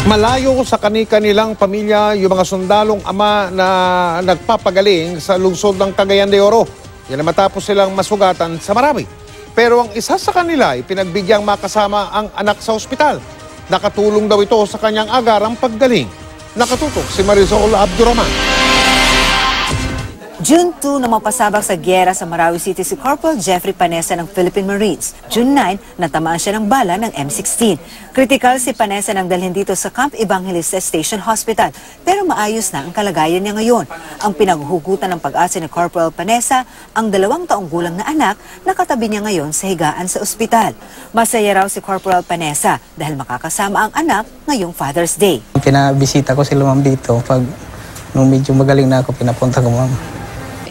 Malayo sa kani-kanilang pamilya yung mga sundalong ama na nagpapagaling sa lungsod ng Cagayan de Oro. Yan na matapos silang masugatan sa Marawi. Pero ang isa sa kanila ay pinagbigyan makasama ang anak sa ospital. Nakatulong daw ito sa kanyang agarang paggaling. Nakatutok si Marisol Abduraman. June 2 na mapasabak sa gyera sa Marawi City si Corporal Jeffrey Panesa ng Philippine Marines. June 9, natamaan siya ng bala ng M16. Kritikal si Panesa nang dalhin dito sa Camp Evangelista Station Hospital, pero maayos na ang kalagayan niya ngayon. Ang pinaghuhugutan ng pag-asa ni Corporal Panesa, ang 2 taong gulang na anak, nakatabi niya ngayon sa higaan sa ospital. Masaya raw si Corporal Panesa dahil makakasama ang anak ngayong Father's Day. Pinabisita ko sila ma'am dito. Nung medyo magaling na ako, pinapunta ko ma'am.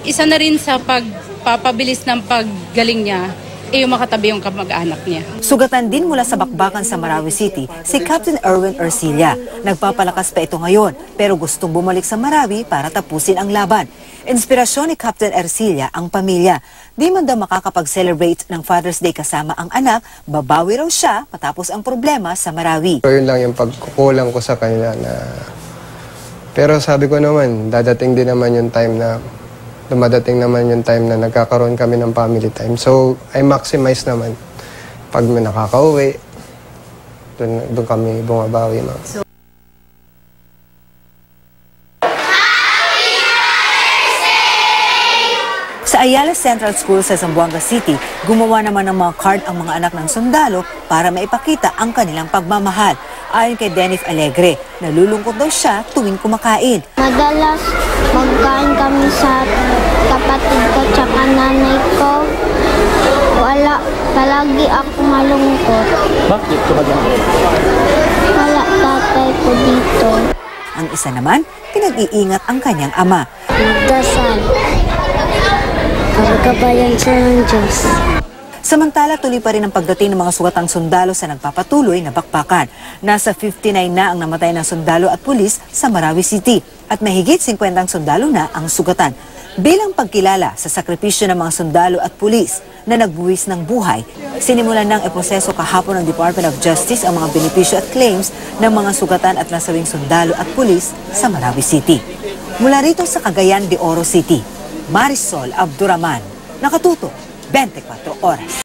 Isa na rin sa pagpapabilis ng paggaling niya, yung makatabi yung kamag-anak niya. Sugatan din mula sa bakbakan sa Marawi City si Captain Erwin Ercilia. Nagpapalakas pa ito ngayon, pero gustong bumalik sa Marawi para tapusin ang laban. Inspirasyon ni Captain Ercilia ang pamilya. Di man daw makakapag-celebrate ng Father's Day kasama ang anak, babawi raw siya matapos ang problema sa Marawi. So yun lang yung pagkukulang ko sa kanila na... Pero sabi ko naman, dadating din naman yung time na dumadating naman yung time na nagkakaroon kami ng family time. So, I maximize naman. Pag may nakakauwi, doon kami bumabawi. Sa Ayala Central School sa Zamboanga City, gumawa naman ng mga card ang mga anak ng sundalo para maipakita ang kanilang pagmamahal. Ayon kay Denif Alegre, nalulungkot daw siya tuwing kumakain. Madalas magkain kami sa kapatid ko tsaka nanay ko. Palagi ako malungkot. Bakit ka ba dyan? Wala tatay ko dito. Ang isa naman, pinag-iingat ang kanyang ama. Magdasal. Pagkabayan siya ng Diyos. Samantala, tuloy pa rin ang pagdating ng mga sugatang sundalo sa nagpapatuloy na bakbakan. Nasa 59 na ang namatay ng sundalo at pulis sa Marawi City at mahigit 50 sundalo na ang sugatan. Bilang pagkilala sa sakripisyo ng mga sundalo at pulis na nagbuwis ng buhay, sinimulan ng proseso kahapon ng Department of Justice ang mga benepisyo at claims ng mga sugatan at nasawing sundalo at pulis sa Marawi City. Mula rito sa Cagayan de Oro City, Marisol Abduraman, nakatutok 24 oras.